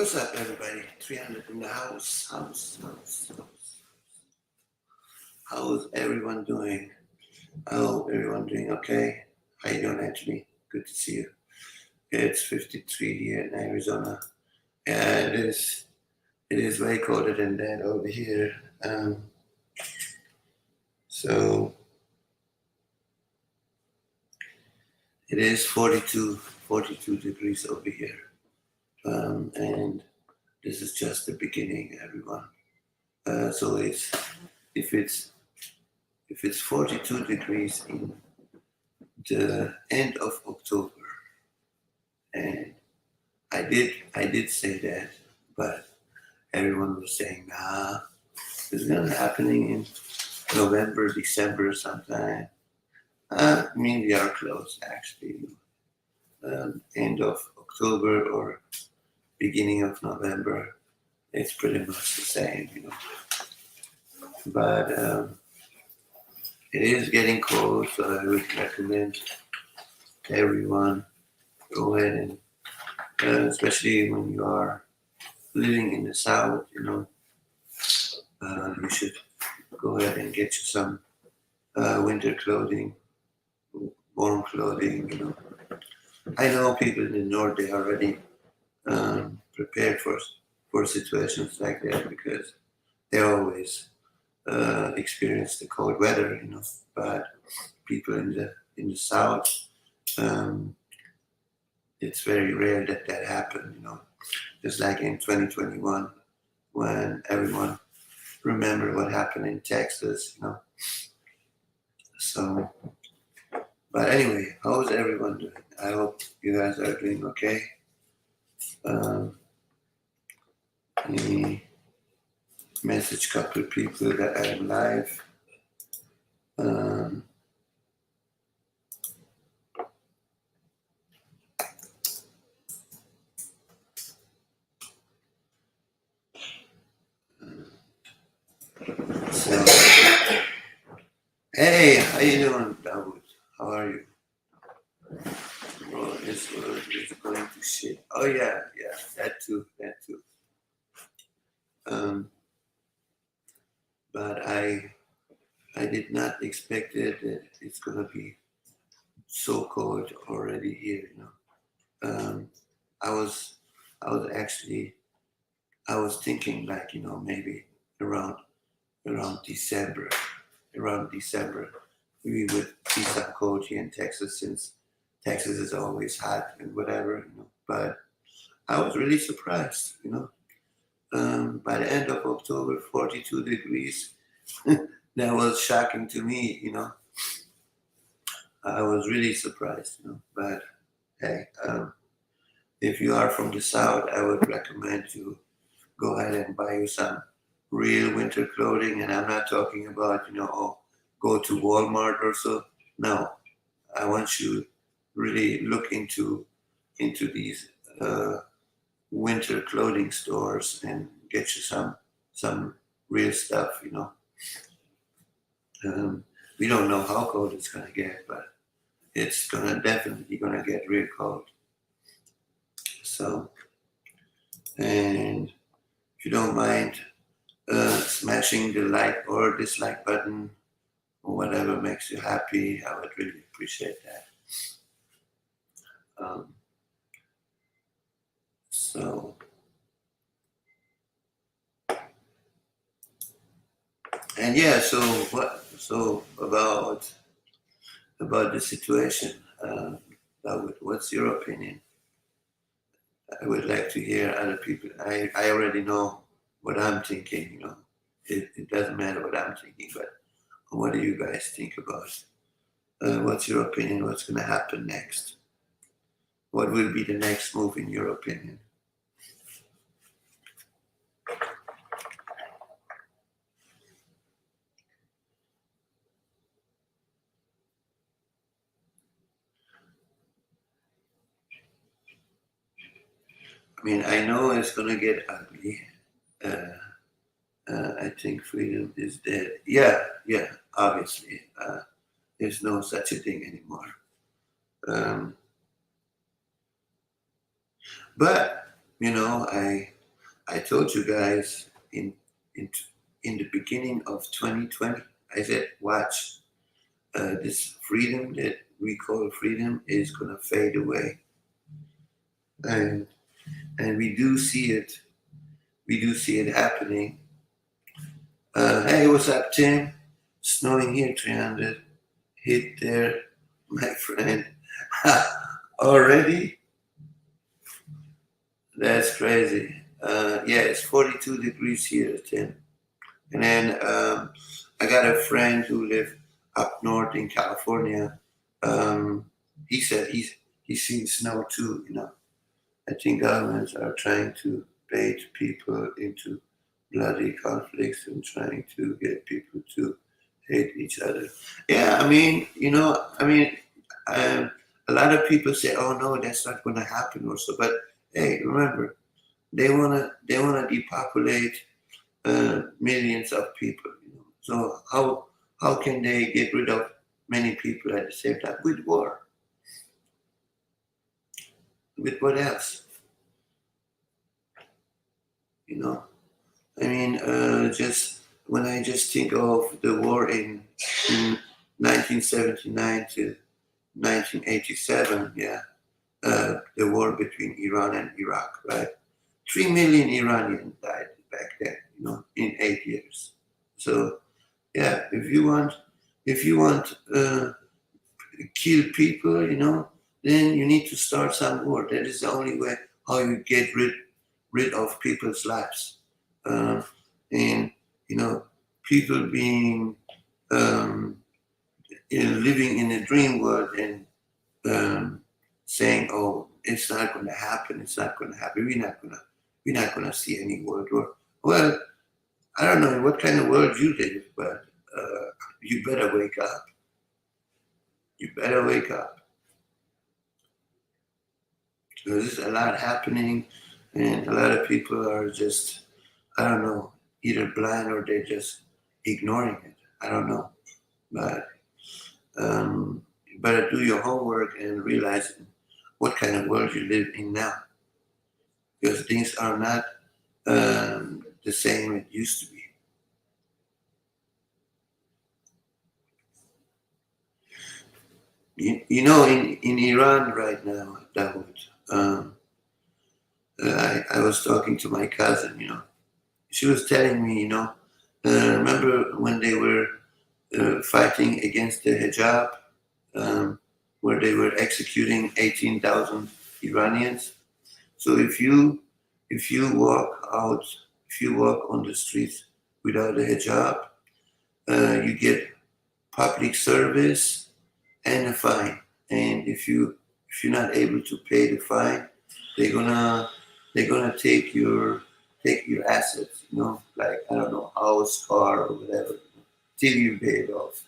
What's up, everybody? 300 in the house. How's everyone doing? I hope everyone doing okay. How you doing, Anthony? Good to see you. It's 53 here in Arizona. Yeah, it is. It is way colder than that over here. So it is 42 degrees over here. And this is just the beginning, everyone. So if it's 42 degrees in the end of October, and I did say that, but everyone was saying, nah, it's gonna happening in November, December sometime. I mean, we are close actually. End of October or beginning of November, it's pretty much the same. But it is getting cold, so I would recommend everyone go ahead and, especially when you are living in the south, you should go ahead and get you some winter clothing, warm clothing. I know people in the north, they are already prepared for situations like that because they always experience the cold weather. But people in the south, um, it's very rare that happens. Just like in 2021, when everyone remember what happened in Texas. So, but anyway, how's everyone doing? I hope you guys are doing okay. Let me message a couple of people that I am live. Um, so, hey, how you doing, Dawood? How are you? Bro, this world is going to shit. Oh yeah, that too. Um, but I did not expect it that it's gonna be so cold already here. Um, I was actually I was thinking like maybe around around December around December we would see some cold here in Texas since Texas is always hot and whatever. But I was really surprised. By the end of October, 42 degrees. That was shocking to me. I was really surprised. But hey, if you are from the south, I would recommend to go ahead and buy you some real winter clothing. And I'm not talking about, go to Walmart or so. No, I want you really look into these winter clothing stores and get you some real stuff. We don't know how cold it's gonna get, but it's definitely gonna get real cold. So, and if you don't mind smashing the like or dislike button or whatever makes you happy, I would really appreciate that. Um, so, and yeah, so what? So about the situation, what's your opinion? I would like to hear other people. I already know what I'm thinking. It doesn't matter what I'm thinking, but what do you guys think about it? What's your opinion? What's going to happen next? What will be the next move in your opinion? I mean, I know it's going to get ugly. Uh, I think freedom is dead. Yeah, obviously. There's no such a thing anymore. Um, but I told you guys in in the beginning of 2020, I said, watch, this freedom that we call freedom is gonna fade away, and we do see it. We do see it happening. Hey, what's up, Tim? Snowing here, 300. Hit there, my friend. Already? That's crazy. Yeah, it's 42 degrees here, Tim. And then I got a friend who lived up north in California. Um, he said he's seen snow too. I think governments are trying to bait people into bloody conflicts and trying to get people to hate each other. Yeah, um, a lot of people say, "Oh no, that's not going to happen," or so. But hey, remember, they wanna depopulate millions of people. So how can they get rid of many people at the same time? With war. With what else? You know. Just when I just think of the war in 1979 to 1987, yeah, the war between Iran and Iraq, right? 3 million Iranians died back then, in 8 years. So yeah, if you want kill people, then you need to start some war. That is the only way how you get rid of people's lives. Uh, and people being um, living in a dream world and um, saying, "Oh, it's not going to happen. It's not going to happen. We're not going to see any world war." Well, I don't know in what kind of world you live, but you better wake up. You better wake up. There's a lot happening, and a lot of people are just, I don't know, either blind or they're just ignoring it. I don't know, but you better do your homework and realize what kind of world you live in now, because things are not the same it used to be. In Iran right now, Dawood, um, I was talking to my cousin. She was telling me, remember when they were fighting against the hijab, um, where they were executing 18,000 Iranians. So if you walk out, if you walk on the streets without a hijab, you get public service and a fine. And if you're not able to pay the fine, they're gonna they're gonna take your assets. Like, I don't know, house, car, or whatever, till you pay it off.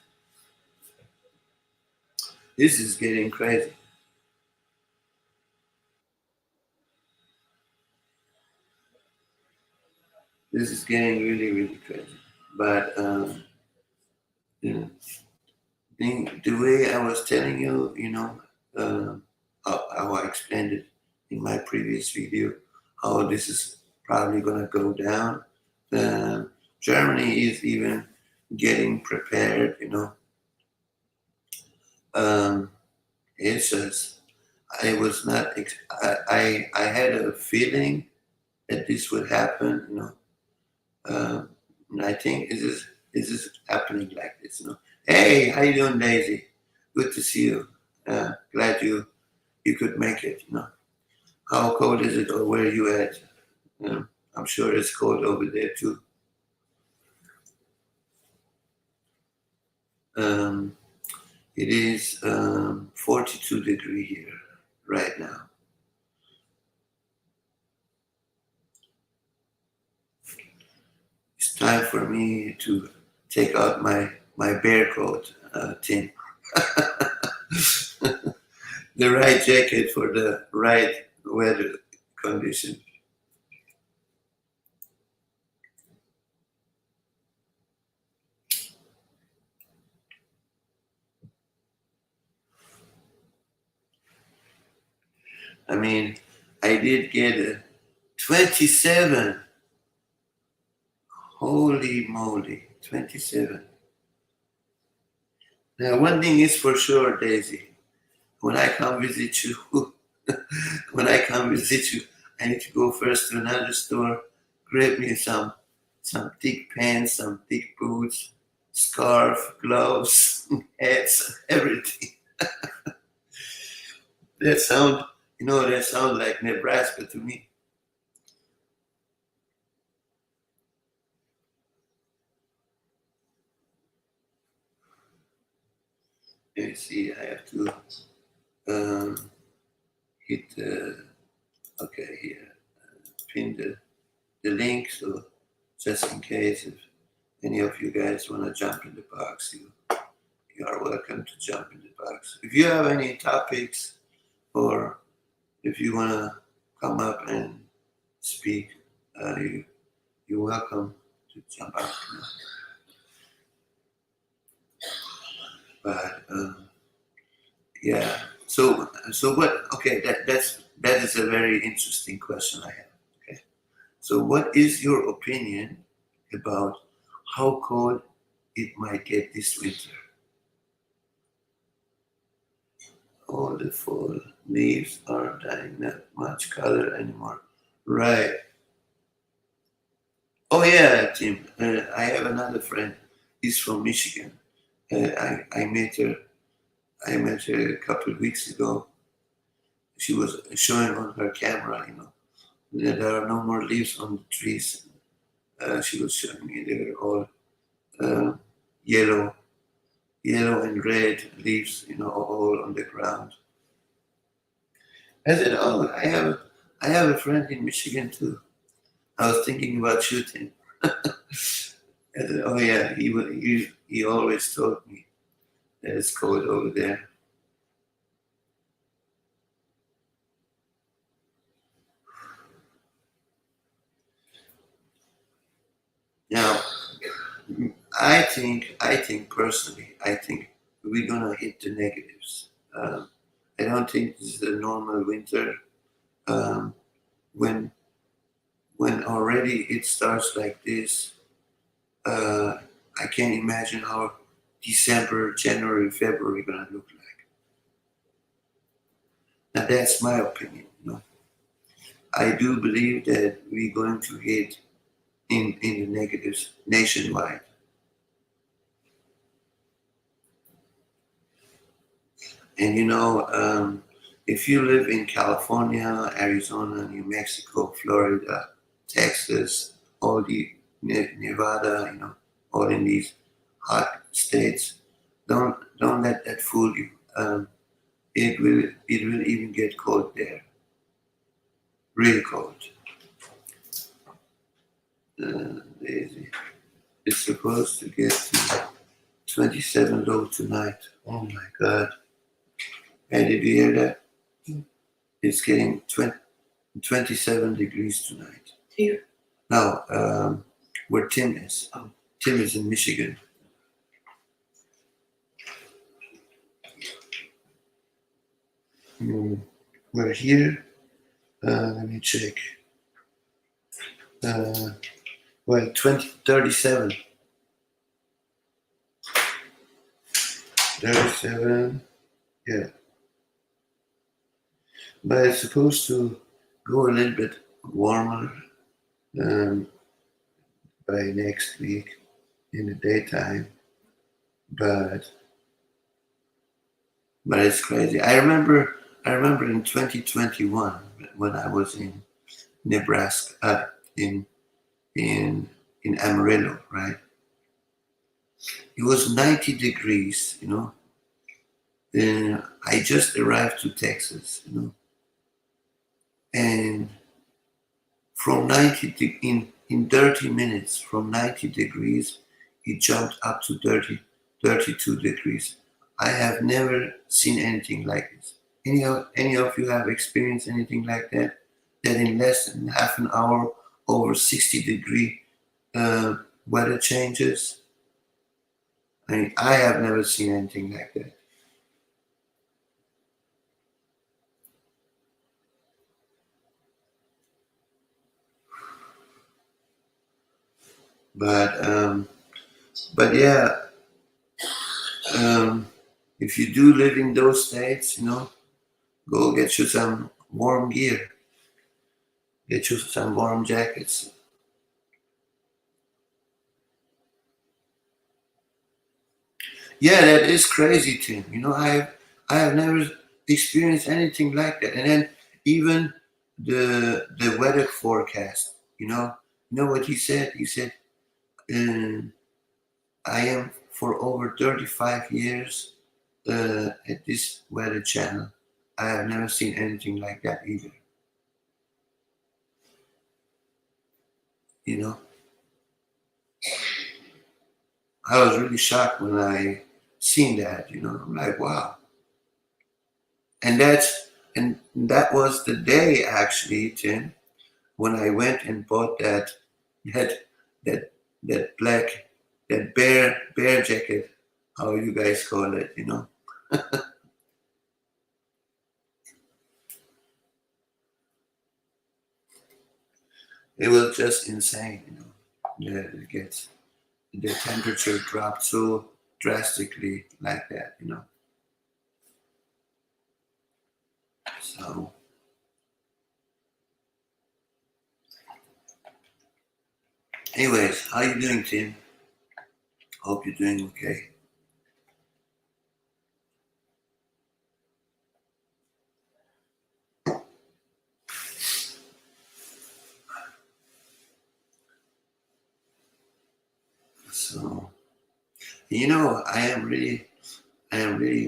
This is getting crazy. This is getting really, really crazy. But the, the way I was telling you, how I explained it in my previous video, how this is probably going to go down. Uh, Germany is even getting prepared. Um, it's just I was not. I had a feeling that this would happen. And I think is this happening like this. Hey, how you doing, Daisy? Good to see you. Glad you could make it. How cold is it, or where are you at? I'm sure it's cold over there too. Um, it is 42 degree here right now. It's time for me to take out my bear coat, Tim. The right jacket for the right weather condition. I mean, I did get 27. Holy moly, 27. Now, one thing is for sure, Daisy. When I come visit you, when I come visit you, I need to go first to another store, grab me some thick pants, some thick boots, scarf, gloves, hats, everything. That sound, that sounds like Nebraska to me. Let me see. I have to hit okay here, pin the link. So just in case if any of you guys want to jump in the box, you are welcome to jump in the box. If you have any topics or if you want to come up and speak, you're welcome to jump up. But yeah. So what? Okay, that is a very interesting question I have. Okay. So what is your opinion about how cold it might get this winter? All the fall leaves are dying, not much color anymore. Right. Oh yeah, Tim. I have another friend. He's from Michigan. I met her. I met her a couple of weeks ago. She was showing on her camera, that there are no more leaves on the trees. She was showing me they were all uh, yellow, yellow and red leaves, all on the ground. I said, "Oh, I have a friend in Michigan too. I was thinking about shooting." I said, "Oh yeah, he always told me that it's cold over there." Now, I think personally, I think we're gonna hit the negatives. I don't think this is a normal winter. Um, when when already it starts like this, uh, I can't imagine how December, January, February gonna look like. Now that's my opinion. I do believe that we're going to hit in the negatives nationwide. And if you live in California, Arizona, New Mexico, Florida, Texas, all the Nevada, all in these hot states, don't let that fool you. It will even get cold there, really cold. It's supposed to get to 27 low tonight. Oh my God! Hey, did you hear that? It's getting 27 degrees tonight. Here? No, where Tim is. Oh. Tim is in Michigan. We're here. Let me check. Well, 37. 37. Yeah. But it's supposed to go a little bit warmer um, by next week in the daytime. But it's crazy. I remember in 2021 when I was in Nebraska, in in Amarillo, right? It was 90 degrees, Then I just arrived to Texas, and from in 30 minutes, from 90 degrees, it jumped up to 32 degrees. I have never seen anything like this. Any of you have experienced anything like that? That in less than half an hour, over 60-degree weather changes? I mean, I have never seen anything like that. But but yeah, um, if you do live in those states, go get you some warm gear, get you some warm jackets. Yeah, that is crazy, Tim. I have never experienced anything like that. And then even the weather forecast, you know what he said? He said, um, "I am for over 35 years at this weather channel. I have never seen anything like that either." You know, I was really shocked when I seen that. I'm like, wow. And that was the day actually, Tim, when I went and bought that that that black that bear jacket, how you guys call it. It was just insane. The temperature dropped so drastically like that. So anyways, how you doing, Tim? Hope you're doing okay. So I am really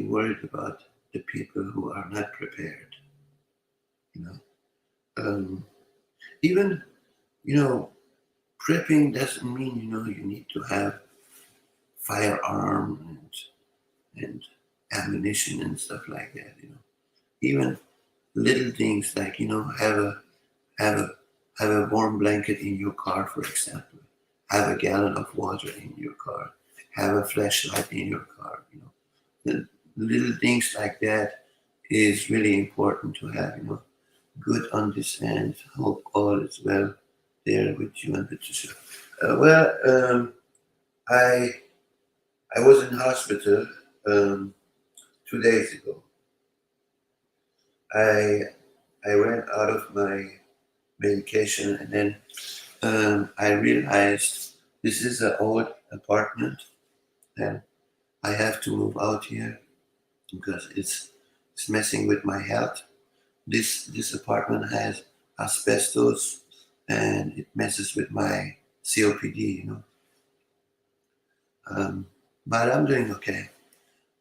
worried about the people who are not prepared. You know, um, even you know prepping doesn't mean you need to have firearm and ammunition and stuff like that. Even little things like have a have a warm blanket in your car, for example. Have a gallon of water in your car. Have a flashlight in your car. The little things like that is really important to have. Good on this end. Hope all is well there with you and Patricia. Well, I I was in hospital um, 2 days ago. I I ran out of my medication, and then I realized this is an old apartment, and I have to move out here because it's messing with my health. This apartment has asbestos, and it messes with my COPD. Um, but I'm doing okay.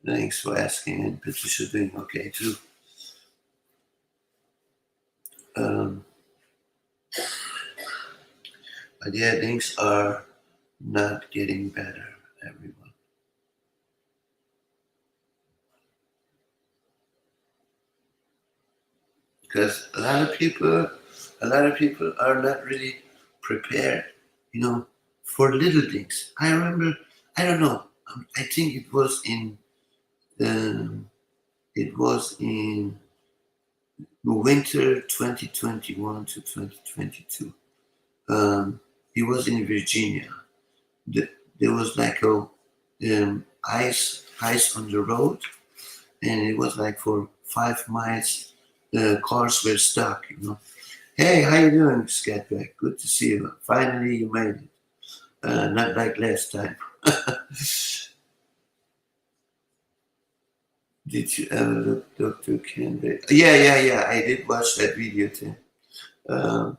Thanks for asking, and Patricia doing okay too. Um, but yeah, things are not getting better, everyone. Because a lot of people are not really prepared, you know, for little things. I remember, I don't know, I think um, it was in winter 2021 to 2022. Um, it was in Virginia. The, there was like ice on the road, and it was like for 5 miles, the cars were stuck. Hey, how you doing, Scatback? Good to see you. Finally, you made it. Not like last time. Did you ever look Dr. Kendrick? Yeah, yeah, yeah. I did watch that video too. Um,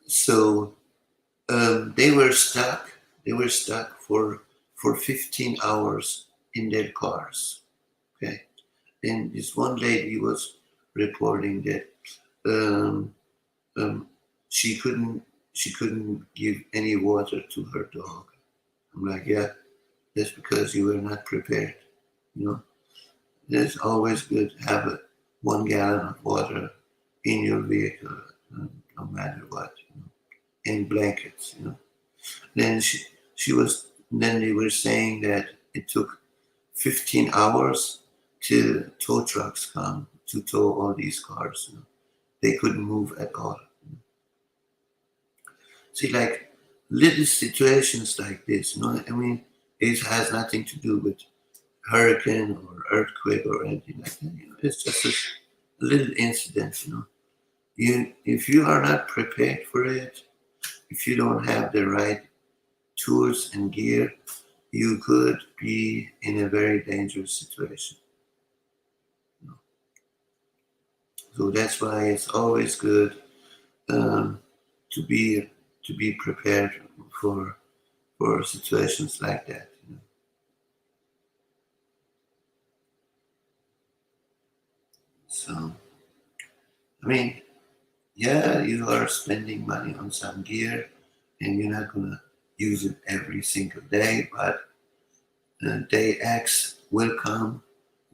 so they were stuck. They were stuck for 15 hours in their cars. Okay, and this one lady was reporting that um, um, she couldn't she couldn't give any water to her dog. I'm like, yeah, that's because you were not prepared. You know, it's always good to have 1 gallon of water in your vehicle, no matter what, and blankets. Then she was. Then they were saying that it took 15 hours till tow trucks come to tow all these cars. They couldn't move at all. See, like little situations like this, I mean, it has nothing to do with hurricane or earthquake or anything like that. It's just a little incident. If you are not prepared for it, if you don't have the right tools and gear, you could be in a very dangerous situation. So that's why it's always good um, to be prepared for situations like that. So I mean, yeah, you are spending money on some gear, and you're not gonna use it every single day, but day X will come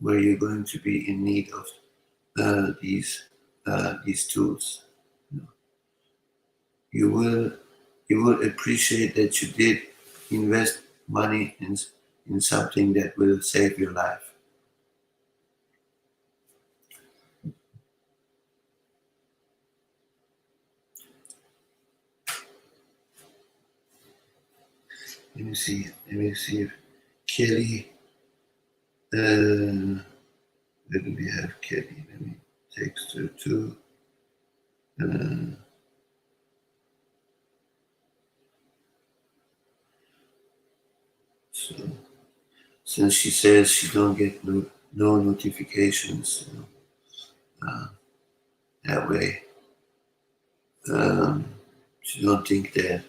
where you're going to be in need of these tools. You will you will appreciate that you did invest money in something that will save your life. Let me see. Let me see if Kelly. Where do we have Kelly? Let me text her too. Uh, so since she says she don't get no notifications, uh, that way, um, she don't think that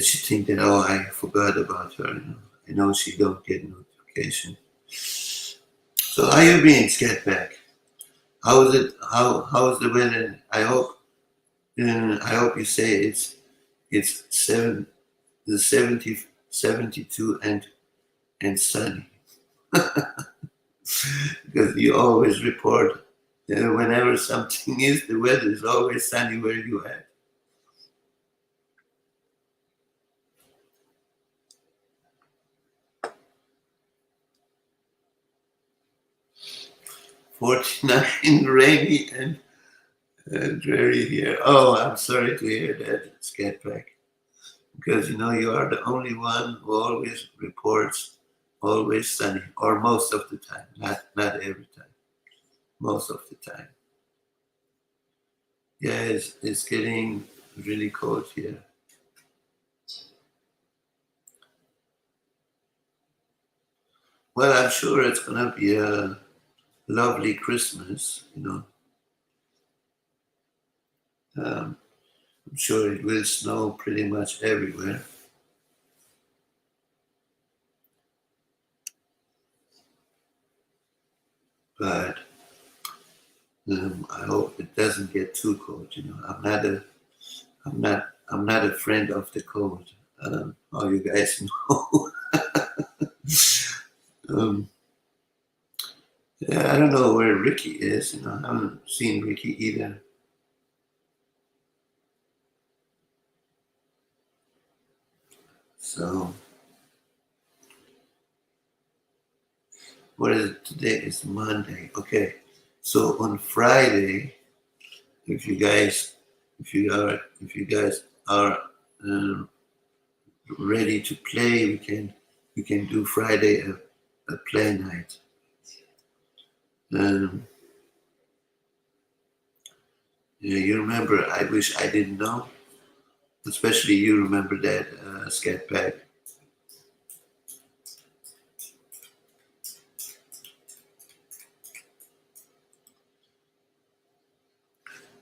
she think that, oh, I forgot about her. I know she don't get notification. So how you been, Scatback? How is it? How is the weather? I hope you say it's the 72 and sunny, because you always report whenever something is, the weather is always sunny where you at. 49 rainy and dreary here. Oh, I'm sorry to hear that, Scatback, because you are the only one who always reports always sunny, or most of the time, not every time, most of the time. Yeah, it's getting really cold here. Well, I'm sure it's gonna be a lovely Christmas. I'm sure it will snow pretty much everywhere, but I hope it doesn't get too cold. I'm not a friend of the cold. How you guys know. um, yeah, I don't know where Ricky is. I haven't seen Ricky either. So what is it today? It's Monday. Okay. So on Friday, if you guys if you guys are um, ready to play, we can do Friday a play night. Um, yeah, you remember? I wish I didn't know. Especially you remember that, Scatback.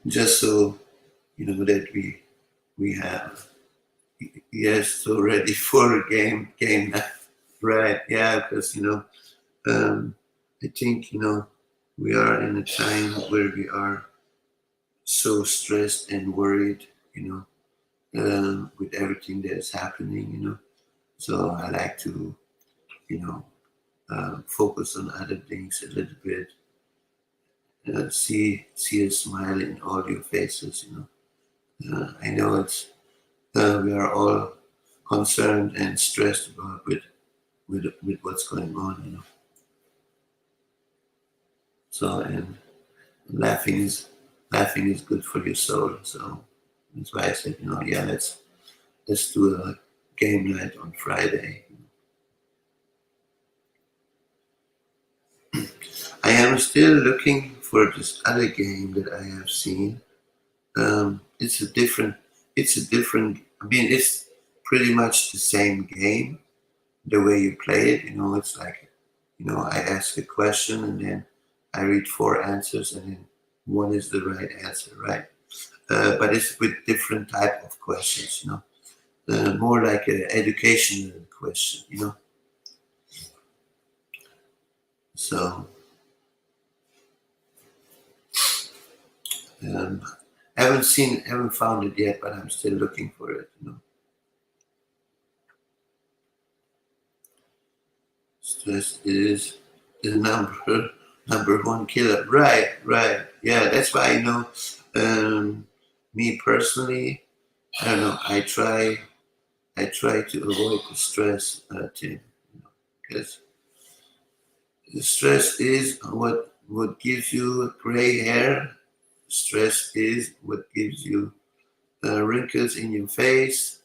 Just so you know that we have, yes, so ready for a game night. Right? Yeah, because I think we are in a time where we are so stressed and worried. With everything that's happening. So I like to you know focus on other things a little bit. See a smile in all your faces. I know it's we are all concerned and stressed about with what's going on. So and laughing is laughing is good for your soul. So that's why I said, yeah, let's do a game night on Friday. I am still looking for this other game that I have seen. It's a different. It's a different. I mean, it's pretty much the same game. The way you play it, it's like, I ask a question and then I read four answers and then one is the right answer, right? But it's with different type of questions, more like an educational question. So um, haven't found it yet, but I'm still looking for it. Stress is the number one killer. Right, right. Yeah, that's why um, me personally, I don't know. I try to avoid the stress, Tim, because the stress is what gives you gray hair. Stress is what gives you wrinkles in your face.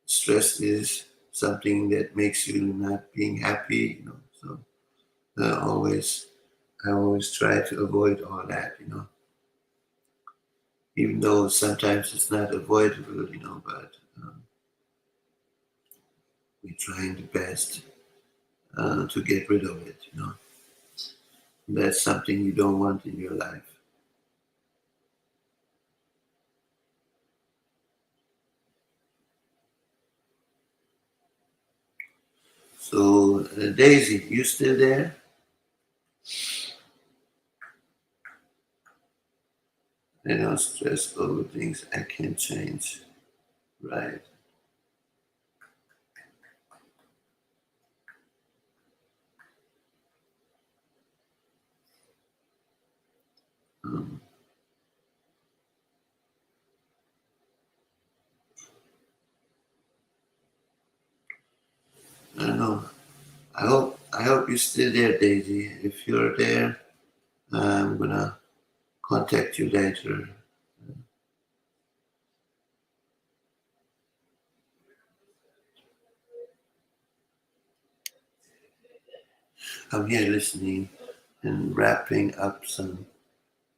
Stress is something that makes you not being happy. So always I always try to avoid all that. Even though sometimes it's not avoidable. But we're trying the best to get rid of it. That's something you don't want in your life. So, Daisy, you still there? I don't stress over things I can't change. Right. Um, I don't know. I hope you're still there, Daisy. If you're there, I'm gonna contact you later. I'm here listening and wrapping up some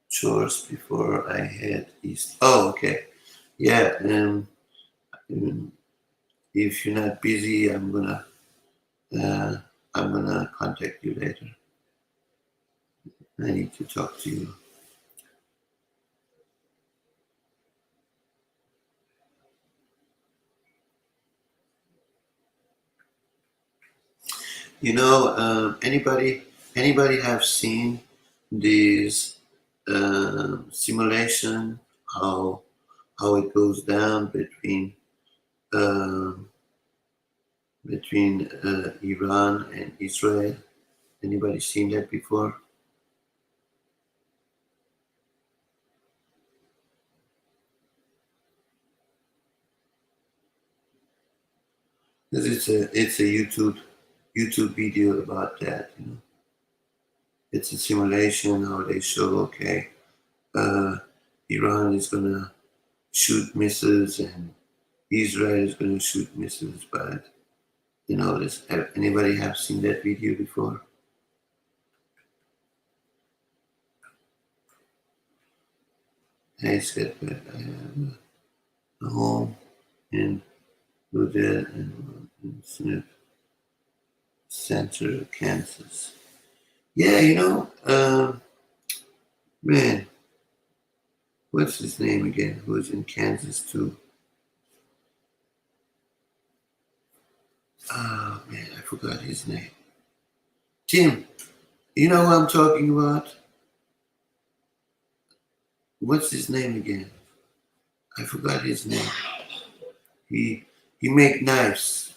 chores before I head east. Oh, okay. Yeah. Um, if you're not busy, uh, I'm gonna contact you later. I need to talk to you. Anybody have seen these simulation how it goes down um, between Iran and Israel? Anybody seen that before? Because it's a YouTube video about that. It's a simulation how they show, okay, uh, Iran is gonna shoot missiles and Israel is gonna shoot missiles, but this. Anybody have seen that video before? Hey, said, but I have a home in Ludell and Smith Center, Kansas. Yeah, man, what's his name again? Who's in Kansas too? Oh man, I forgot his name. Tim, you know what I'm talking about? What's his name again? I forgot his name. He he make knives.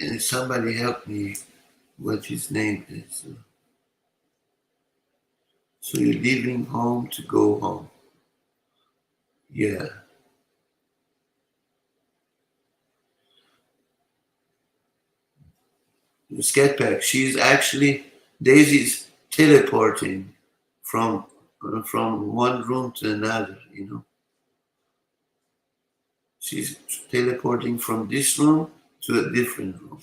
And somebody help me what his name is. So you're leaving home to go home. Yeah. Scat Pack. She's actually Daisy's teleporting from from one room to another, you know. She's teleporting from this room to a different room.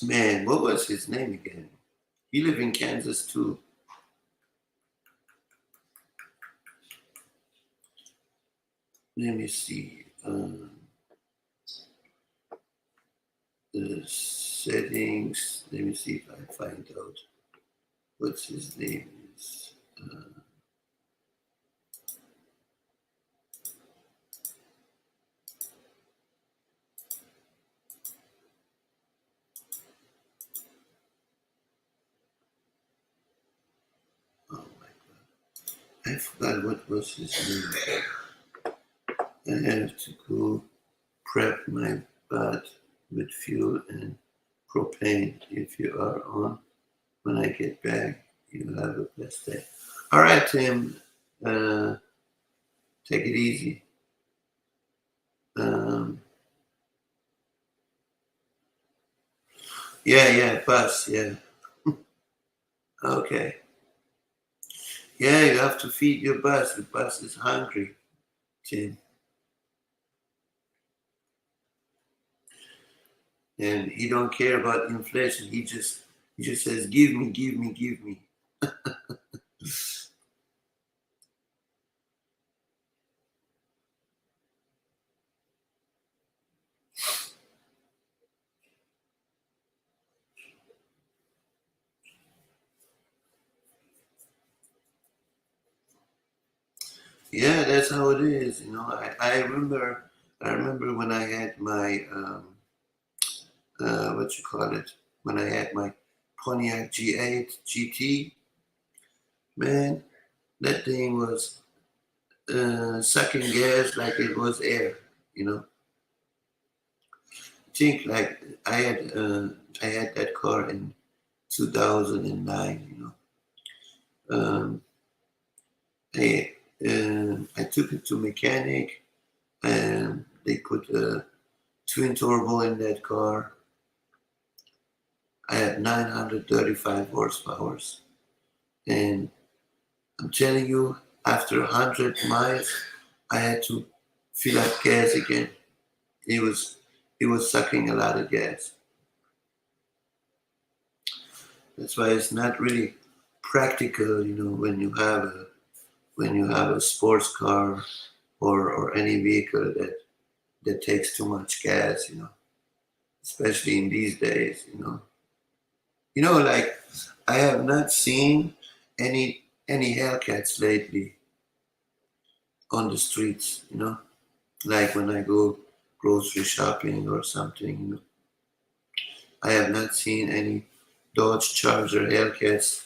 Man, what was his name again? He lived in Kansas too. Let me see. The settings. Let me see if I find out what's his name is. Oh my God. I forgot what was his name. I have to go prep my butt with fuel and propane. If you are on, when I get back, you have a blessed day. All right, Tim. Take it easy. Um, yeah, bus, yeah. Okay. Yeah, you have to feed your bus. The bus is hungry, Tim. And he don't care about inflation. He just says, give me, give me, give me. Yeah, that's how it is. You know, I remember when I had my what you call it, when I had my Pontiac G8 GT, man, that thing was sucking gas like it was air. You know, think like I had that car in 2009. You know, I I took it to mechanic and they put a twin turbo in that car. I had 935 horsepower, and I'm telling you, after 100 miles, I had to fill up gas again. It was sucking a lot of gas. That's why it's not really practical, you know, when you have a sports car or any vehicle that takes too much gas, you know, especially in these days, you know. Like I have not seen any Hellcats lately on the streets, you know, like when I go grocery shopping or something, you know. I have not seen any Dodge Charger Hellcats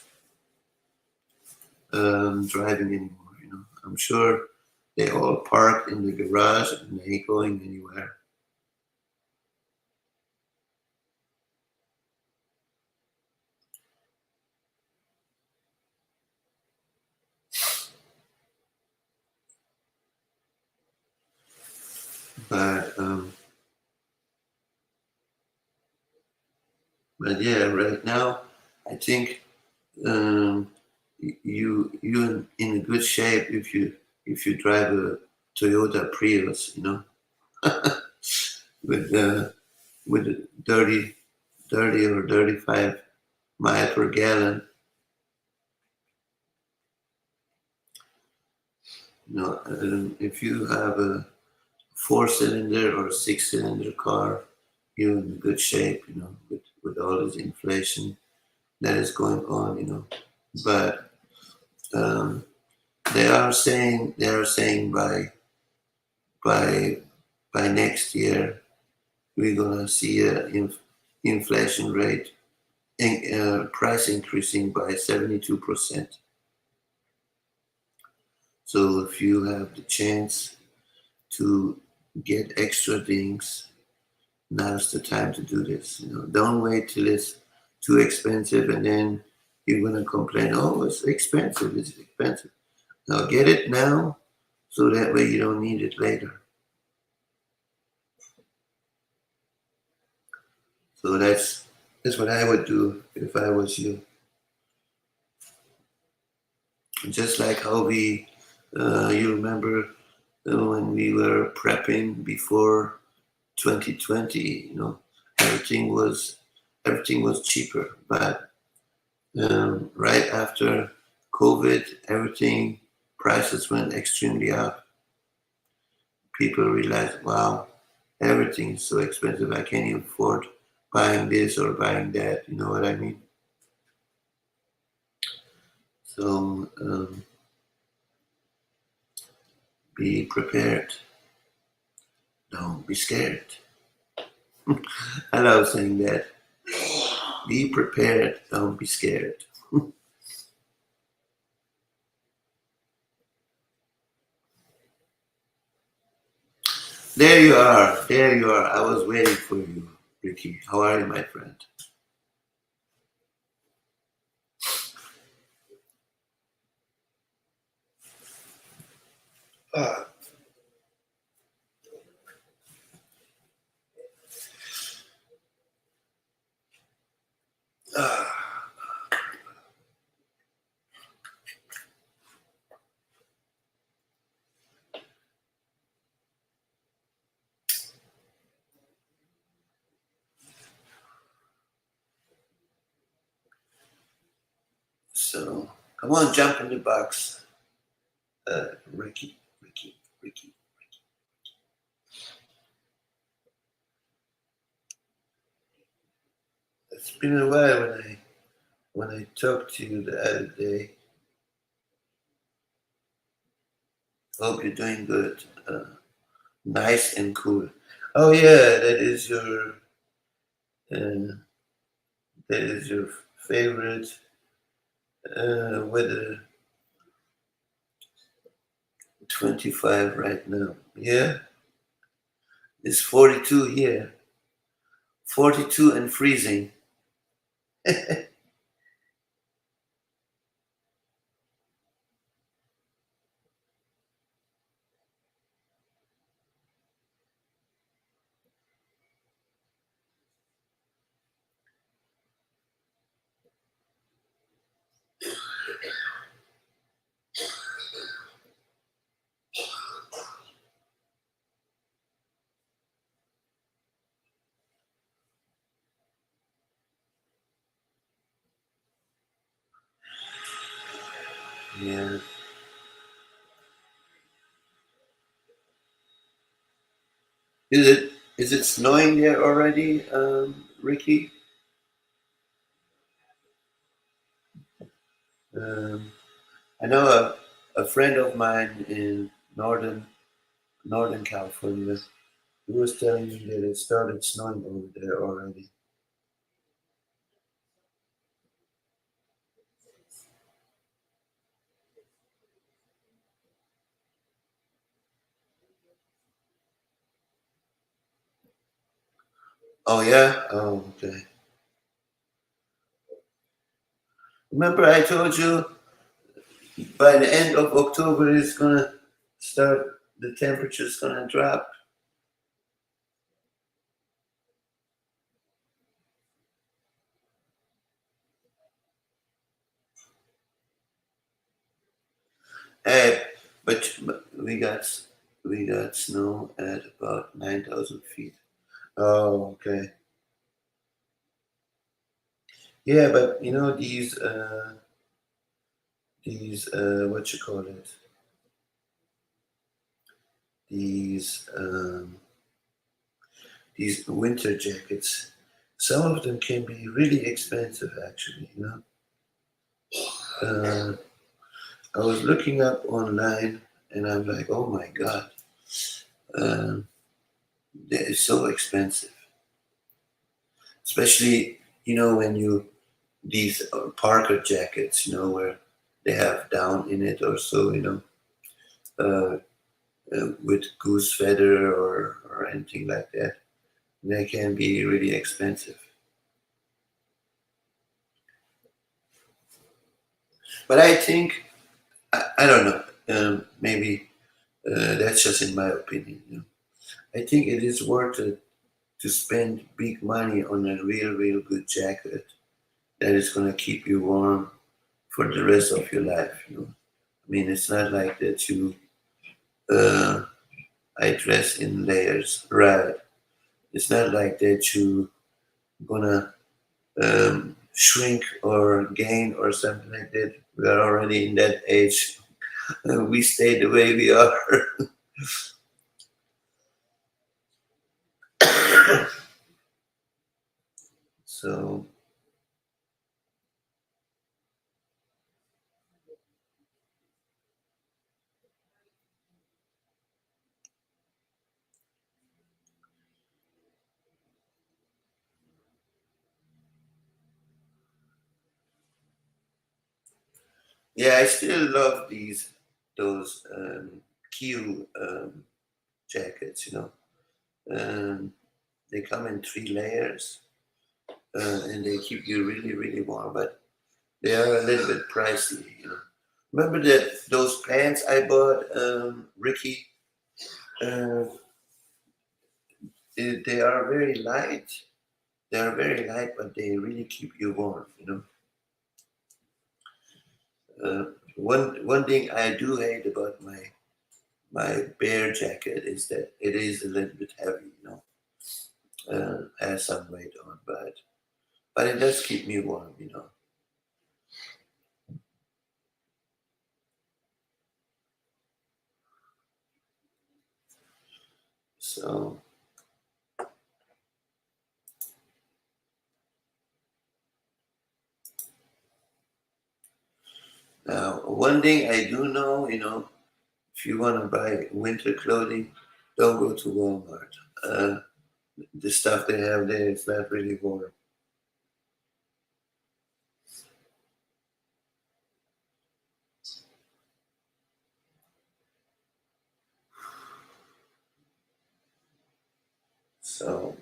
driving anymore, you know. I'm sure they all parked in the garage and they ain't going anywhere. But but yeah, right now I think um, you in a good shape if you drive a Toyota Prius, you know, with with 30 or 35 mile per gallon. You know, if you have a four-cylinder or six-cylinder car, you're in good shape. You know, with all this inflation that is going on. You know, but um, they are saying by by next year we're gonna see a inflation rate price increasing by 72%. So if you have the chance to get extra things, now's the time to do this. You know, don't wait till it's too expensive and then you're gonna complain, oh, it's expensive, it's expensive. Now get it now so that way you don't need it later. So that's what I would do if I was you. Just like how you remember when we were prepping before 2020, everything was everything was cheaper. But right after COVID, everything prices went extremely up. People realized, wow, everything is so expensive. I can't even afford buying this or buying that. You know what I mean? So be prepared. Don't be scared. I love saying that. Be prepared. Don't be scared. There you are. There you are. I was waiting for you, Ricky. How are you, my friend? Ah, ah. So, come on, jump in the box, Ricky, Ricky, Ricky. It's been a while when I talked to you the other day. Hope you're doing good. Nice and cool. Oh yeah, uh, that is your favorite weather. 25 right now. Yeah, it's 42 here. 42 and freezing. Yeah. Is it snowing there already, Ricky? Um, I know a friend of mine in Northern California. He was telling me that it started snowing over there already. Oh yeah. Oh okay. Remember I told you by the end of October it's gonna start. The temperature's gonna drop. Hey, but we got snow at about 9,000 feet. Oh, okay. Yeah, but these what you call it? These these winter jackets. Some of them can be really expensive, actually. Uh, I was looking up online, and I'm like, oh my god, uh, that is so expensive. Especially, when these Parker jackets, where they have down in it or so, uh, with goose feather or anything like that. They can be really expensive. But I think, I don't know, maybe that's just in my opinion. I think it is worth it to spend big money on a real good jacket that is gonna keep you warm for the rest of your life. I mean, it's not like that uh, I dress in layers, right? It's not like that you gonna shrink or gain or something like that. We are already in that age. We stay the way we are. So yeah, I still love those Q jackets. Um, they come in 3 layers, and they keep you really warm. But they are a little bit pricey. Remember that those pants I bought, Ricky? Uh, they are very light. They are very light, but they really keep you warm. One thing I do hate about my bear jacket is that it is a little bit heavy. Has some weight on, but it does keep me warm. So now, one thing I do know, if you want to buy winter clothing, don't go to Walmart. Uh, the stuff they have there is not really warm. So,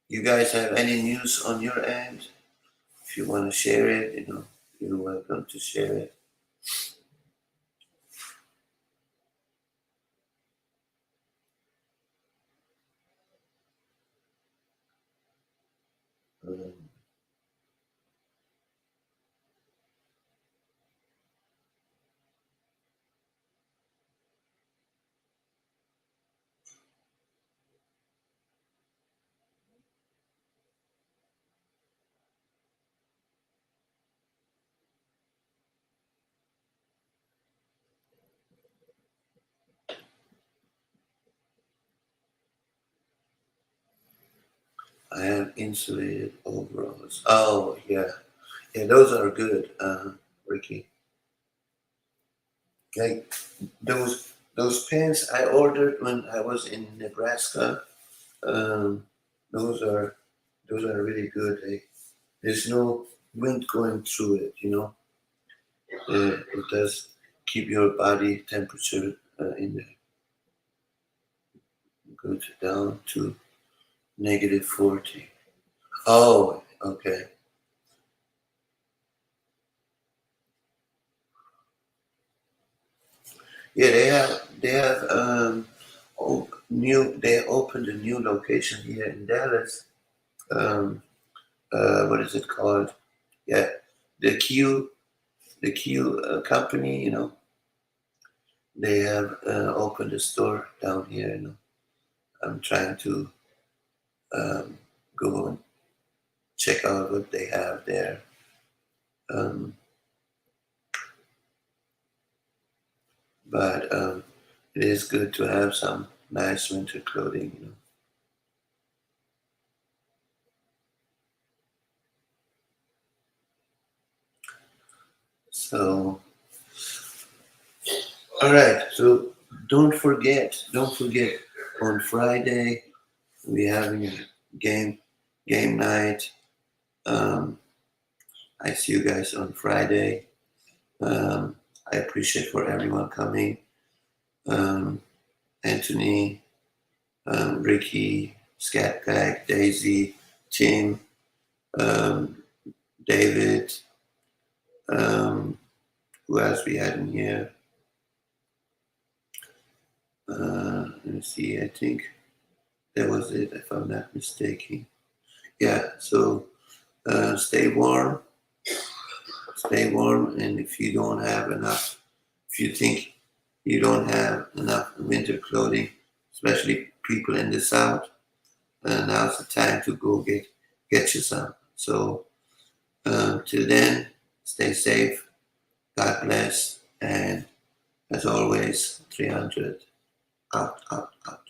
you guys have any news on your end? If you want to share it, you're welcome to share it. Um, I have insulated overalls. Oh yeah, those are good, Ricky. Like those pants I ordered when I was in Nebraska. Um, those are those are really good. There's no wind going through it. It does keep your body temperature in the good down to -40. Oh, okay. Yeah, they have new. They opened a new location here in Dallas. Um, what is it called? Yeah, the Q company. They have opened a store down here. I'm trying to um, go and check out what they have there. Um, but it is good to have some nice winter clothing. So, all right. So don't forget, on Friday we're having a game night. Um, I see you guys on Friday. Um, I appreciate for everyone coming. Um, Anthony, Ricky, Scat Pack, Daisy, Tim, um, David. Who else we had in here? Let me see. I think that was it, if I'm not mistaken. Yeah. So stay warm. Stay warm, and if you don't have enough, if you think you don't have enough winter clothing, especially people in the south, now's the time to go get you some. So till then, stay safe. God bless, and as always, 300 out, out, out.